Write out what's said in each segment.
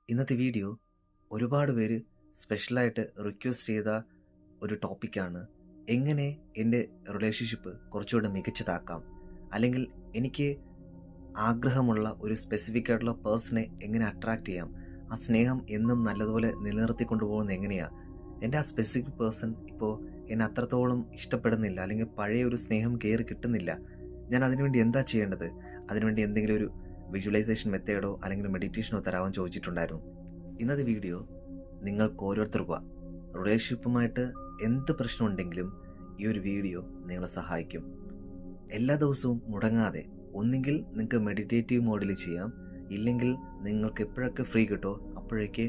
ഇന്നത്തെ വീഡിയോ ഒരുപാട് പേര് സ്പെഷ്യലായിട്ട് റിക്വസ്റ്റ് ചെയ്ത ഒരു ടോപ്പിക്കാണ്. എങ്ങനെ എൻ്റെ റിലേഷൻഷിപ്പ് കുറച്ചുകൂടെ മികച്ചതാക്കാം, അല്ലെങ്കിൽ എനിക്ക് ആഗ്രഹമുള്ള ഒരു സ്പെസിഫിക് ആയിട്ടുള്ള പേഴ്സണെ എങ്ങനെ അട്രാക്റ്റ് ചെയ്യാം, ആ സ്നേഹം എന്നും നല്ലതുപോലെ നിലനിർത്തിക്കൊണ്ടു പോകുന്നത് എങ്ങനെയാണ്. എൻ്റെ ആ സ്പെസിഫിക് പേഴ്സൺ ഇപ്പോൾ എന്നെ അത്രത്തോളം ഇഷ്ടപ്പെടുന്നില്ല, അല്ലെങ്കിൽ പഴയ ഒരു സ്നേഹം കയറി കിട്ടുന്നില്ല. ഞാൻ അതിനുവേണ്ടി എന്താ ചെയ്യേണ്ടത്? അതിനുവേണ്ടി എന്തെങ്കിലും ഒരു വിഷ്വലൈസേഷൻ മെത്തേഡോ അല്ലെങ്കിൽ മെഡിറ്റേഷനോ തരാമെന്ന് ചോദിച്ചിട്ടുണ്ടായിരുന്നു. ഇന്നത്തെ വീഡിയോ നിങ്ങൾക്ക് ഓരോരുത്തർക്കും റിലേഷൻഷിപ്പുമായിട്ട് എന്ത് പ്രശ്നമുണ്ടെങ്കിലും ഈ ഒരു വീഡിയോ നിങ്ങളെ സഹായിക്കും. എല്ലാ ദിവസവും മുടങ്ങാതെ ഒന്നുകിൽ നിങ്ങൾക്ക് മെഡിറ്റേറ്റീവ് മോഡിൽ ചെയ്യാം, ഇല്ലെങ്കിൽ നിങ്ങൾക്ക് എപ്പോഴൊക്കെ ഫ്രീ കിട്ടോ അപ്പോഴേക്ക്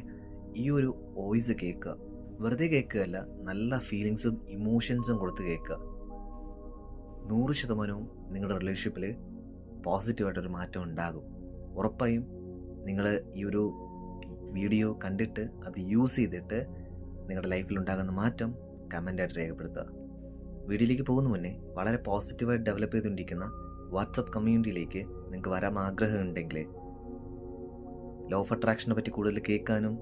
ഈ ഒരു വോയിസ് കേൾക്കുക. വെറുതെ കേൾക്കുകയല്ല, നല്ല ഫീലിങ്സും ഇമോഷൻസും കൊടുത്ത് കേൾക്കുക. 100% നിങ്ങളുടെ റിലേഷൻഷിപ്പിൽ പോസിറ്റീവായിട്ടൊരു മാറ്റം ഉണ്ടാകും. ഉറപ്പായും നിങ്ങൾ ഈ ഒരു വീഡിയോ കണ്ടിട്ട് അത് യൂസ് ചെയ്തിട്ട് നിങ്ങളുടെ ലൈഫിൽ ഉണ്ടാകുന്ന മാറ്റം കമൻ്റായിട്ട് രേഖപ്പെടുത്തുക. വീഡിയോയിലേക്ക് പോകുന്ന മുന്നേ വളരെ പോസിറ്റീവായിട്ട് ഡെവലപ്പ് ചെയ്തുകൊണ്ടിരിക്കുന്ന വാട്സപ്പ് കമ്മ്യൂണിറ്റിയിലേക്ക് നിങ്ങൾക്ക് വരാൻ ആഗ്രഹമുണ്ടെങ്കിൽ, ലോ ഓഫ് അട്രാക്ഷനെ പറ്റി കൂടുതൽ കേൾക്കാനും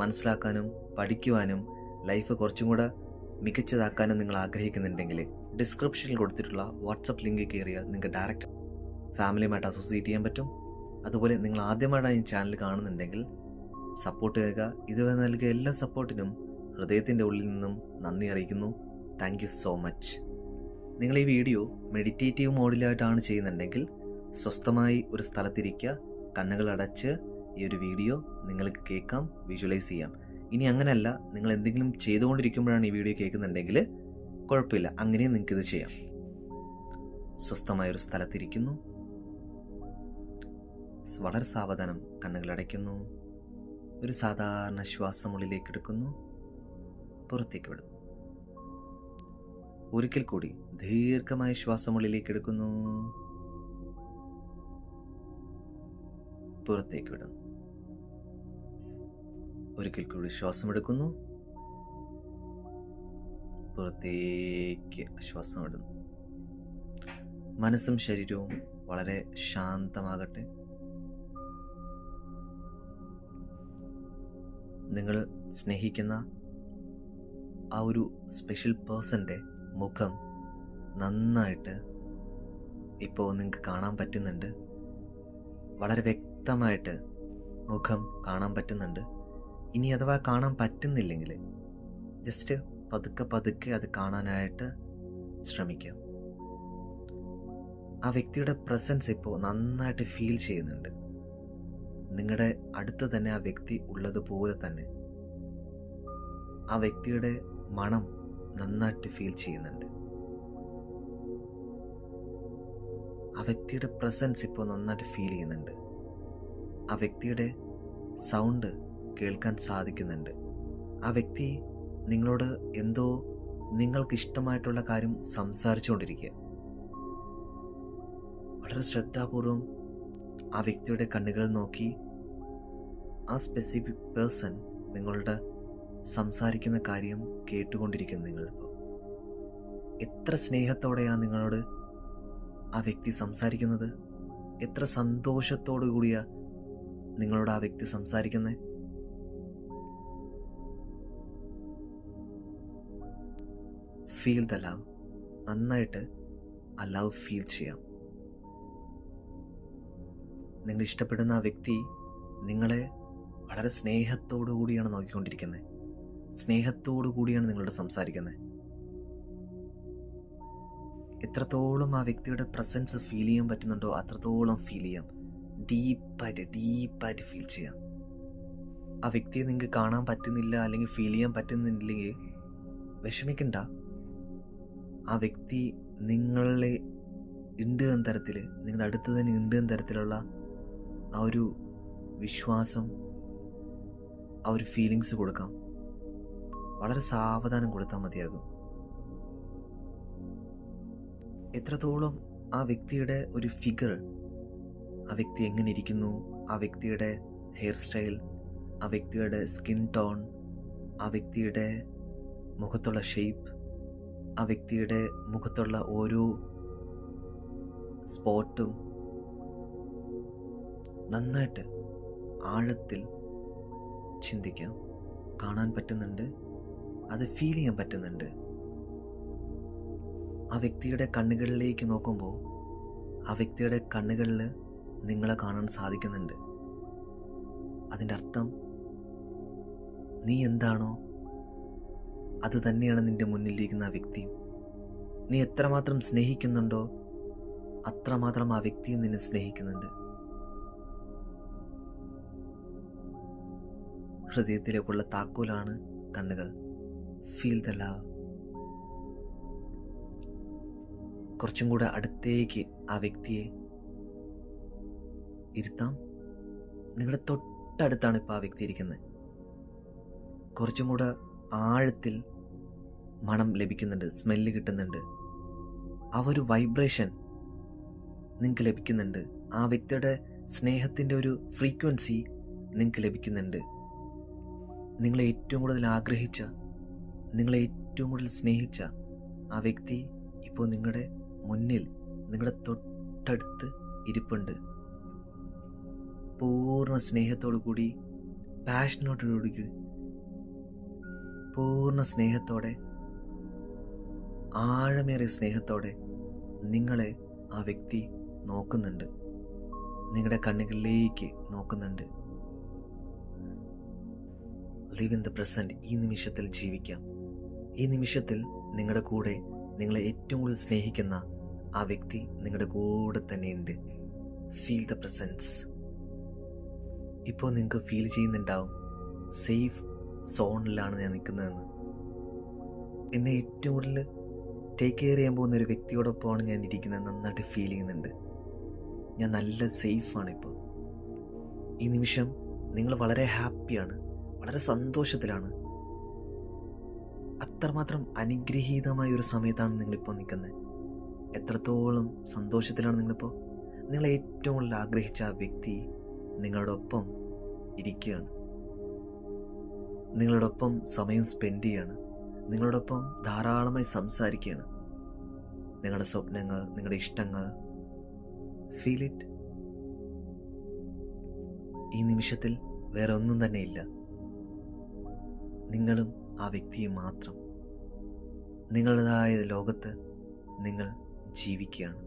മനസ്സിലാക്കാനും പഠിക്കുവാനും ലൈഫ് കുറച്ചും കൂടെ മികച്ചതാക്കാനും നിങ്ങൾ ആഗ്രഹിക്കുന്നുണ്ടെങ്കിൽ, ഡിസ്ക്രിപ്ഷനിൽ കൊടുത്തിട്ടുള്ള വാട്സപ്പ് ലിങ്ക് കയറിയാൽ നിങ്ങൾക്ക് ഡയറക്റ്റ് ഫാമിലിയുമായിട്ട് അസോസിയേറ്റ് ചെയ്യാൻ പറ്റും. അതുപോലെ നിങ്ങൾ ആദ്യമായിട്ടാണ് ഈ ചാനൽ കാണുന്നുണ്ടെങ്കിൽ സപ്പോർട്ട് ചെയ്യുക. ഇതുവരെ നൽകിയ എല്ലാ സപ്പോർട്ടിനും ഹൃദയത്തിൻ്റെ ഉള്ളിൽ നിന്നും നന്ദി അറിയിക്കുന്നു. Thank you so much. നിങ്ങൾ ഈ വീഡിയോ മെഡിറ്റേറ്റീവ് മോഡിലായിട്ടാണ് ചെയ്യുന്നുണ്ടെങ്കിൽ സ്വസ്ഥമായി ഒരു സ്ഥലത്തിരിക്കുക, കണ്ണുകൾ അടച്ച് ഈ ഒരു വീഡിയോ നിങ്ങൾക്ക് കേൾക്കാം, വിഷ്വലൈസ് ചെയ്യാം. ഇനി അങ്ങനെയല്ല, നിങ്ങൾ എന്തെങ്കിലും ചെയ്തുകൊണ്ടിരിക്കുമ്പോഴാണ് ഈ വീഡിയോ കേൾക്കുന്നുണ്ടെങ്കിൽ കുഴപ്പമില്ല, അങ്ങനെയും നിങ്ങൾക്കിത് ചെയ്യാം. സ്വസ്ഥമായൊരു സ്ഥലത്തിരിക്കുന്നു, വളരെ സാവധാനം കണ്ണുകൾ അടയ്ക്കുന്നു, ഒരു സാധാരണ ശ്വാസം ഉള്ളിലേക്ക് എടുക്കുന്നു, പുറത്തേക്ക് വിടുന്നു. ഒരിക്കൽ കൂടി ദീർഘമായ ശ്വാസം ഉള്ളിലേക്ക് എടുക്കുന്നു, പുറത്തേക്ക് വിടുന്നു. ഒരിക്കൽ കൂടി ശ്വാസം എടുക്കുന്നു, പുറത്തേക്ക് ശ്വാസം വിടുന്നു. മനസ്സും ശരീരവും വളരെ ശാന്തമാകട്ടെ. നിങ്ങൾ സ്നേഹിക്കുന്ന ആ ഒരു സ്പെഷ്യൽ പേഴ്സൻ്റെ മുഖം നന്നായിട്ട് ഇപ്പോൾ നിങ്ങൾക്ക് കാണാൻ പറ്റുന്നുണ്ട്. വളരെ വ്യക്തമായിട്ട് മുഖം കാണാൻ പറ്റുന്നുണ്ട്. ഇനി അഥവാ കാണാൻ പറ്റുന്നില്ലെങ്കിൽ ജസ്റ്റ് പതുക്കെ അത് കാണാനായിട്ട് ശ്രമിക്കാം. ആ വ്യക്തിയുടെ പ്രസൻസ് ഇപ്പോൾ നന്നായിട്ട് ഫീൽ ചെയ്യുന്നുണ്ട്. നിങ്ങളുടെ അടുത്ത് തന്നെ ആ വ്യക്തി ഉള്ളതുപോലെ തന്നെ ആ വ്യക്തിയുടെ മണം നന്നായിട്ട് ഫീൽ ചെയ്യുന്നുണ്ട്. ആ വ്യക്തിയുടെ പ്രസൻസ് ഇപ്പോൾ നന്നായിട്ട് ഫീൽ ചെയ്യുന്നുണ്ട്. ആ വ്യക്തിയുടെ സൗണ്ട് കേൾക്കാൻ സാധിക്കുന്നുണ്ട്. ആ വ്യക്തി നിങ്ങളോട് എന്തോ നിങ്ങൾക്ക് ഇഷ്ടമായിട്ടുള്ള കാര്യം സംസാരിച്ചുകൊണ്ടിരിക്കുക. വളരെ ശ്രദ്ധാപൂർവം ആ വ്യക്തിയുടെ കണ്ണുകൾ നോക്കി ആ സ്പെസിഫിക് പേഴ്സൺ നിങ്ങളുടെ സംസാരിക്കുന്ന കാര്യം കേട്ടുകൊണ്ടിരിക്കുന്നു. നിങ്ങളിപ്പോൾ എത്ര സ്നേഹത്തോടെയാണ് നിങ്ങളോട് ആ വ്യക്തി സംസാരിക്കുന്നത്, എത്ര സന്തോഷത്തോടു കൂടിയാണ് നിങ്ങളോട് ആ വ്യക്തി സംസാരിക്കുന്നത്. Feel the love. നന്നായിട്ട് ആ ലവ് ഫീൽ ചെയ്യാം. നിങ്ങൾ ഇഷ്ടപ്പെടുന്ന ആ വ്യക്തി നിങ്ങളെ വളരെ സ്നേഹത്തോടു കൂടിയാണ് നോക്കിക്കൊണ്ടിരിക്കുന്നത്, സ്നേഹത്തോടു കൂടിയാണ് നിങ്ങളോട് സംസാരിക്കുന്നത്. എത്രത്തോളം ആ വ്യക്തിയുടെ പ്രസൻസ് ഫീൽ ചെയ്യാൻ പറ്റുന്നുണ്ടോ അത്രത്തോളം ഫീൽ ചെയ്യാം. ഡീപ്പായിട്ട് ഫീൽ ചെയ്യാം. ആ വ്യക്തിയെ നിങ്ങൾക്ക് കാണാൻ പറ്റുന്നില്ല അല്ലെങ്കിൽ ഫീൽ ചെയ്യാൻ പറ്റുന്നില്ലെങ്കിൽ വിഷമിക്കണ്ട. ആ വ്യക്തി നിങ്ങളെ ഉണ്ട് എന്ന തരത്തിൽ, നിങ്ങളുടെ അടുത്ത് തന്നെ ഉണ്ട് എന്ന തരത്തിലുള്ള ആ ഒരു വിശ്വാസം, ആ ഒരു ഫീലിങ്സ് കൊടുക്കാം. വളരെ സാവധാനം കൊടുത്താൽ മതിയാകും. എത്രത്തോളം ആ വ്യക്തിയുടെ ഒരു ഫിഗർ, ആ വ്യക്തി എങ്ങനെ ഇരിക്കുന്നു, ആ വ്യക്തിയുടെ ഹെയർ സ്റ്റൈൽ, ആ വ്യക്തിയുടെ സ്കിൻ ടോൺ, ആ വ്യക്തിയുടെ മുഖത്തുള്ള ഷേപ്പ്, ആ വ്യക്തിയുടെ മുഖത്തുള്ള ഓരോ സ്പോട്ടും നന്നായിട്ട് ആഴത്തിൽ ചിന്തിക്കാം, കാണാൻ പറ്റുന്നുണ്ട്, അത് ഫീൽ ചെയ്യാൻ പറ്റുന്നുണ്ട്. ആ വ്യക്തിയുടെ കണ്ണുകളിലേക്ക് നോക്കുമ്പോൾ ആ വ്യക്തിയുടെ കണ്ണുകളിൽ നിങ്ങളെ കാണാൻ സാധിക്കുന്നുണ്ട്. അതിൻ്റെ അർത്ഥം നീ എന്താണോ അത് തന്നെയാണ് നിൻ്റെ മുന്നിലിരിക്കുന്ന ആ വ്യക്തിയും. നീ എത്രമാത്രം സ്നേഹിക്കുന്നുണ്ടോ അത്രമാത്രം ആ വ്യക്തിയും നിന്നെ സ്നേഹിക്കുന്നുണ്ട്. ഹൃദയത്തിലേക്കുള്ള താക്കോലാണ് കണ്ണുകൾ. Feel the love. കുറച്ചും കൂടെ അടുത്തേക്ക് ആ വ്യക്തിയെ ഇരുത്താം. നിങ്ങളുടെ തൊട്ടടുത്താണ് ഇപ്പോൾ ആ വ്യക്തി ഇരിക്കുന്നത്. കുറച്ചും കൂടെ ആഴത്തിൽ മണം ലഭിക്കുന്നുണ്ട്, സ്മെല്ല് കിട്ടുന്നുണ്ട്, ആ ഒരു വൈബ്രേഷൻ നിങ്ങൾക്ക് ലഭിക്കുന്നുണ്ട്. ആ വ്യക്തിയുടെ സ്നേഹത്തിൻ്റെ ഒരു ഫ്രീക്വൻസി നിങ്ങൾക്ക് ലഭിക്കുന്നുണ്ട്. നിങ്ങളെ ഏറ്റവും കൂടുതൽ ആഗ്രഹിച്ച, നിങ്ങളെ ഏറ്റവും കൂടുതൽ സ്നേഹിച്ച ആ വ്യക്തി ഇപ്പോൾ നിങ്ങളുടെ മുന്നിൽ, നിങ്ങളുടെ തൊട്ടടുത്ത് ഇരിപ്പുണ്ട്. പൂർണ്ണ സ്നേഹത്തോടു കൂടി, പാഷനോടുകൂടി, പൂർണ്ണ സ്നേഹത്തോടെ, ആഴമേറിയ സ്നേഹത്തോടെ നിങ്ങളെ ആ വ്യക്തി നോക്കുന്നുണ്ട്, നിങ്ങളുടെ കണ്ണുകളിലേക്ക് നോക്കുന്നുണ്ട്. Live in the present. ഈ നിമിഷത്തിൽ ജീവിക്കാം. ഈ നിമിഷത്തിൽ നിങ്ങളുടെ കൂടെ, നിങ്ങളെ ഏറ്റവും കൂടുതൽ സ്നേഹിക്കുന്ന ആ വ്യക്തി നിങ്ങളുടെ കൂടെ തന്നെയുണ്ട്. Feel the presence. ഇപ്പോൾ നിങ്ങൾക്ക് ഫീൽ ചെയ്യുന്നുണ്ടാവും, സേഫ് സോണിലാണ് ഞാൻ നിൽക്കുന്നതെന്ന്. എന്നെ ഏറ്റവും കൂടുതൽ ടേക്ക് കെയർ ചെയ്യാൻ പോകുന്ന ഒരു വ്യക്തിയോടൊപ്പമാണ് ഞാൻ ഇരിക്കുന്നത്. നന്നായിട്ട് ഫീൽ ചെയ്യുന്നുണ്ട്. ഞാൻ നല്ല സേഫാണ് ഇപ്പോൾ. ഈ നിമിഷം നിങ്ങൾ വളരെ ഹാപ്പിയാണ്, വളരെ സന്തോഷത്തിലാണ്. അത്രമാത്രം അനുഗ്രഹീതമായ ഒരു സമയത്താണ് നിങ്ങളിപ്പോൾ നിൽക്കുന്നത്. എത്രത്തോളം സന്തോഷത്തിലാണ് നിങ്ങളിപ്പോൾ. നിങ്ങൾ ഏറ്റവും കൂടുതൽ ആഗ്രഹിച്ച ആ വ്യക്തി നിങ്ങളോടൊപ്പം ഇരിക്കുകയാണ്, നിങ്ങളോടൊപ്പം സമയം സ്പെൻഡ് ചെയ്യാണ്, നിങ്ങളോടൊപ്പം ധാരാളമായി സംസാരിക്കുകയാണ്. നിങ്ങളുടെ സ്വപ്നങ്ങൾ, നിങ്ങളുടെ ഇഷ്ടങ്ങൾ, ഫീൽ ഇറ്റ്. ഈ നിമിഷത്തിൽ വേറെ ഒന്നും തന്നെ ഇല്ല. നിങ്ങളും ആ വ്യക്തിയും മാത്രം. നിങ്ങളുടേതായ ലോകത്ത് നിങ്ങൾ ജീവിക്കുകയാണ്.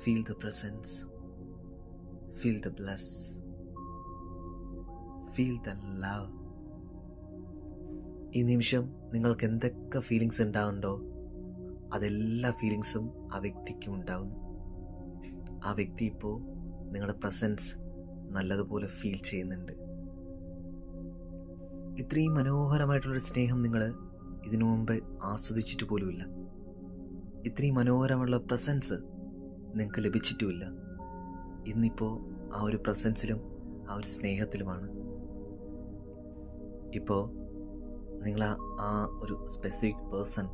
Feel the presence, feel the bliss, feel the love. ഈ നിമിഷം നിങ്ങൾക്ക് എന്തൊക്കെ ഫീലിങ്സ് ഉണ്ടാവുന്നുണ്ടോ അതെല്ലാ ഫീലിങ്സും ആ വ്യക്തിക്കും ഉണ്ടാവുന്നു. ആ വ്യക്തി ഇപ്പോൾ നിങ്ങളുടെ പ്രസൻസ് നല്ലതുപോലെ ഫീൽ ചെയ്യുന്നുണ്ട്. ഇത്രയും മനോഹരമായിട്ടുള്ളൊരു സ്നേഹം നിങ്ങൾ ഇതിനു മുമ്പ് ആസ്വദിച്ചിട്ട് പോലുമില്ല. ഇത്രയും മനോഹരമുള്ള പ്രസൻസ് നിങ്ങൾക്ക് ലഭിച്ചിട്ടുമില്ല. ഇന്നിപ്പോൾ ആ ഒരു പ്രസൻസിലും ആ ഒരു സ്നേഹത്തിലുമാണ്. ഇപ്പോൾ നിങ്ങൾ ആ ഒരു സ്പെസിഫിക് പേഴ്സൺ,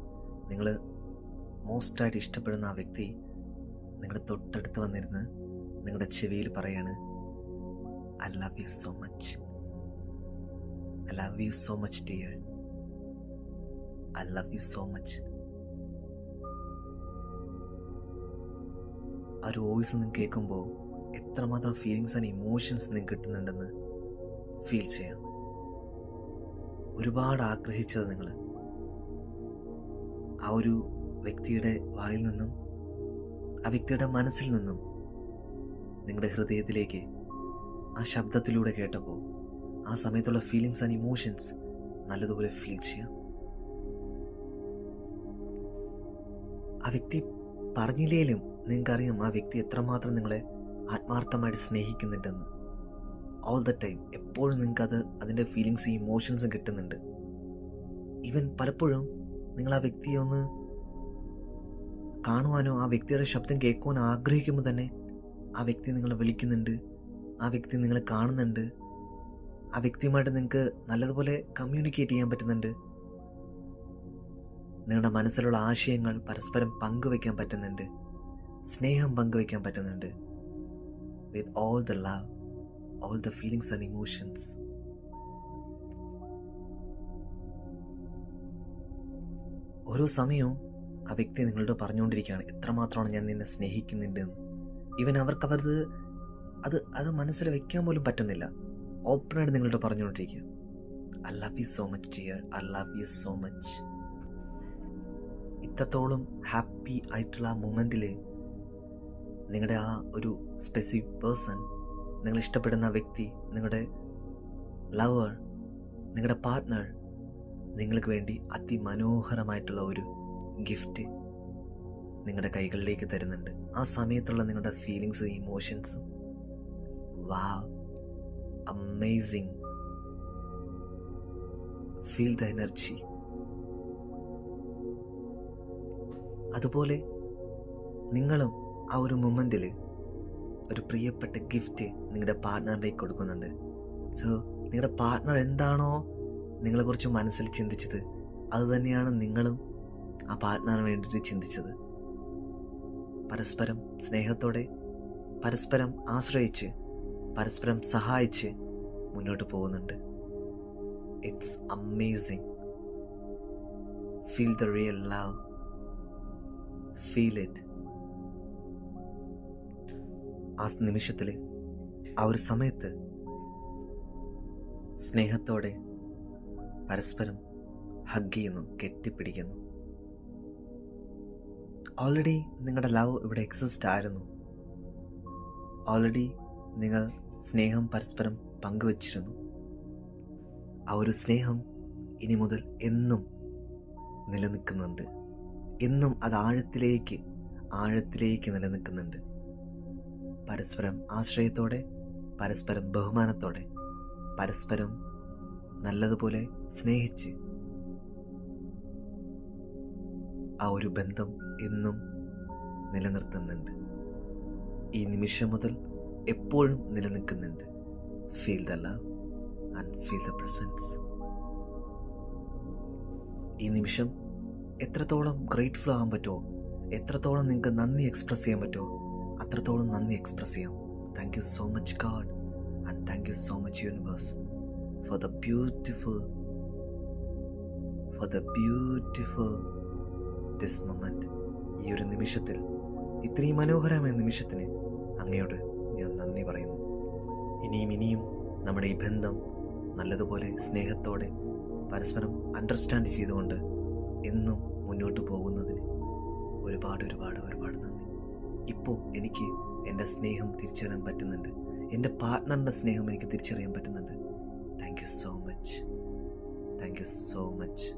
നിങ്ങൾ മോസ്റ്റായിട്ട് ഇഷ്ടപ്പെടുന്ന ആ വ്യക്തി നിങ്ങളുടെ തൊട്ടടുത്ത് വന്നിരുന്ന് നിങ്ങളുടെ ചെവിയിൽ പറയാണ്, I love you so much, I love you so much dear, I love you so much. ആ ഒരു വോയിസ് നിങ്ങൾക്ക് കേൾക്കുമ്പോൾ എത്രമാത്രം ഫീലിങ്സ് ആൻഡ് ഇമോഷൻസ് നിങ്ങൾക്ക് കിട്ടുന്നുണ്ടെന്ന് ഫീൽ ചെയ്യാം. ഒരുപാട് ആഗ്രഹിച്ചത് നിങ്ങൾ ആ ഒരു വ്യക്തിയുടെ വായിൽ നിന്നും, ആ വ്യക്തിയുടെ മനസ്സിൽ നിന്നും നിങ്ങളുടെ ഹൃദയത്തിലേക്ക് ആ ശബ്ദത്തിലൂടെ കേട്ടപ്പോൾ ആ സമയത്തുള്ള ഫീലിങ്സ് ആൻഡ് ഇമോഷൻസ് നല്ലതുപോലെ ഫീൽ ചെയ്യാം. ആ വ്യക്തി പറഞ്ഞില്ലേലും നിങ്ങൾക്കറിയാം ആ വ്യക്തി എത്രമാത്രം നിങ്ങളെ ആത്മാർത്ഥമായിട്ട് സ്നേഹിക്കുന്നുണ്ടെന്ന്. ഓൾ ദ ടൈം എപ്പോഴും നിങ്ങൾക്കത്, അതിൻ്റെ ഫീലിങ്സും ഇമോഷൻസും കിട്ടുന്നുണ്ട്. ഈവൻ പലപ്പോഴും നിങ്ങൾ ആ വ്യക്തിയെ ഒന്ന് കാണുവാനോ ആ വ്യക്തിയുടെ ശബ്ദം കേൾക്കുവാനോ ആഗ്രഹിക്കുമ്പോൾ തന്നെ ആ വ്യക്തി നിങ്ങളെ വിളിക്കുന്നുണ്ട്, ആ വ്യക്തി നിങ്ങളെ കാണുന്നുണ്ട്, ആ വ്യക്തിയുമായിട്ട് നിങ്ങൾക്ക് നല്ലതുപോലെ കമ്മ്യൂണിക്കേറ്റ് ചെയ്യാൻ പറ്റുന്നുണ്ട്. നിങ്ങളുടെ മനസ്സിലുള്ള ആശയങ്ങൾ പരസ്പരം പങ്കുവയ്ക്കാൻ പറ്റുന്നുണ്ട്, സ്നേഹം പങ്കുവയ്ക്കാൻ പറ്റുന്നുണ്ട്. With all the love, all the feelings and emotions. ഓരോ സമയവും ആ വ്യക്തി നിങ്ങളോട് പറഞ്ഞുകൊണ്ടിരിക്കുകയാണ് എത്രമാത്രമാണ് ഞാൻ നിന്നെ സ്നേഹിക്കുന്നുണ്ട് എന്ന്. ഈവൻ അവർക്ക് അത് മനസ്സിൽ വെക്കാൻ പോലും പറ്റുന്നില്ല. ഓപ്പണായിട്ട് നിങ്ങളോട് പറഞ്ഞുകൊണ്ടിരിക്കുക, I love you so much dear, I love you so much. ഇത്രത്തോളം ഹാപ്പി ആയിട്ടുള്ള ആ മൊമെൻറ്റിൽ നിങ്ങളുടെ ആ ഒരു സ്പെസിഫിക് പേഴ്സൺ, നിങ്ങൾ ഇഷ്ടപ്പെടുന്ന വ്യക്തി, നിങ്ങളുടെ ലവർ, നിങ്ങളുടെ പാർട്ട്ണർ നിങ്ങൾക്ക് വേണ്ടി അതിമനോഹരമായിട്ടുള്ള ഒരു ഗിഫ്റ്റ് നിങ്ങളുടെ കൈകളിലേക്ക് തരുന്നുണ്ട്. ആ സമയത്തുള്ള നിങ്ങളുടെ ഫീലിങ്സ്, ഇമോഷൻസും, wow, amazing. Feel the energy. അതുപോലെ നിങ്ങളും ആ ഒരു മൊമെൻറ്റിൽ ഒരു പ്രിയപ്പെട്ട ഗിഫ്റ്റ് നിങ്ങളുടെ പാർട്ട്ണറിലേക്ക് കൊടുക്കുന്നുണ്ട്. സോ നിങ്ങളുടെ പാർട്ട്ണർ എന്താണോ നിങ്ങളെക്കുറിച്ച് മനസ്സിൽ ചിന്തിച്ചത്, അതുതന്നെയാണ് നിങ്ങളും ആ പാർട്ട്ണറിന് വേണ്ടിയിട്ട് ചിന്തിച്ചത്. പരസ്പരം സ്നേഹത്തോടെ, പരസ്പരം ആശ്രയിച്ച്, പരസ്പരം സഹായിച്ച് മുന്നോട്ട് പോകുന്നുണ്ട്. It's amazing. Feel the real love. Feel it. ആ നിമിഷത്തിൽ, ആ ഒരു സമയത്ത് സ്നേഹത്തോടെ പരസ്പരം ഹഗ് ചെയ്യുന്നു, കെട്ടിപ്പിടിക്കുന്നു. ഓൾറെഡി നിങ്ങളുടെ ലവ് ഇവിടെ എക്സിസ്റ്റ് ആയിരുന്നു. ഓൾറെഡി നിങ്ങൾ സ്നേഹം പരസ്പരം പങ്കുവച്ചിരുന്നു. ആ ഒരു സ്നേഹം ഇനി മുതൽ എന്നും നിലനിൽക്കുന്നുണ്ട്. എന്നും അത് ആഴത്തിലേക്ക് നിലനിൽക്കുന്നുണ്ട്. പരസ്പരം ആശ്രയത്തോടെ, പരസ്പരം ബഹുമാനത്തോടെ, പരസ്പരം നല്ലതുപോലെ സ്നേഹിച്ച് ആ ഒരു ബന്ധം എന്നും നിലനിർത്തുന്നുണ്ട്. ഈ നിമിഷം മുതൽ എപ്പോഴും നിലനിൽക്കുന്നുണ്ട്. Feel the love and feel the presence. ഈ നിമിഷം എത്രത്തോളം ഗ്രേറ്റ്ഫുൾ ആകാൻ പറ്റുമോ, എത്രത്തോളം നിങ്ങൾക്ക് നന്ദി എക്സ്പ്രസ് ചെയ്യാൻ പറ്റുമോ, അത്രത്തോളം നന്ദി എക്സ്പ്രസ് ചെയ്യാം. Thank you so much God and thank you so much universe for the beautiful this moment. ഈ ഒരു നിമിഷത്തിൽ, ഇത്രയും മനോഹരമായ നിമിഷത്തിന് അങ്ങയോട് ഞാൻ നന്ദി പറയുന്നു. ഇനിയും നമ്മുടെ ഈ ബന്ധം നല്ലതുപോലെ സ്നേഹത്തോടെ പരസ്പരം അണ്ടർസ്റ്റാൻഡ് ചെയ്തുകൊണ്ട് എന്നും മുന്നോട്ട് പോകുന്നതിന് ഒരുപാട് നന്ദി. ഇപ്പോൾ എനിക്ക് എൻ്റെ സ്നേഹം തിരിച്ചറിയാൻ പറ്റുന്നുണ്ട്. എൻ്റെ പാർട്ട്ണറിൻ്റെ സ്നേഹം എനിക്ക് തിരിച്ചറിയാൻ പറ്റുന്നുണ്ട്. Thank you so much. Thank you so much.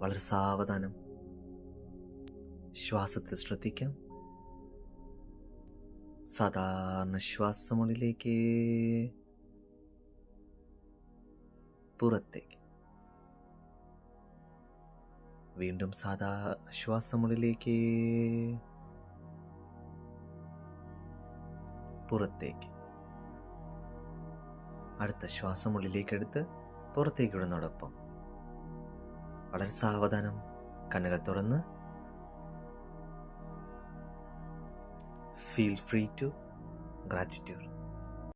വളരെ സാവധാനം ശ്വാസത്തെ ശ്രദ്ധിക്കാം. സാധാരണ ശ്വാസമുള്ളിലേക്ക്, പുറത്തേക്ക്. വീണ്ടും സാധാ ശ്വാസമുള്ളിലേക്ക്, പുറത്തേക്ക്. അടുത്ത ശ്വാസമുള്ളിലേക്ക് എടുത്ത് പുറത്തേക്ക് വിടുന്നതോടൊപ്പം വളരെ സാവധാനം കണ്ണുകൾ തുറന്ന് ഫീൽ ഫ്രീ ടു ഗ്രാറ്റിറ്റ്യൂഡ്.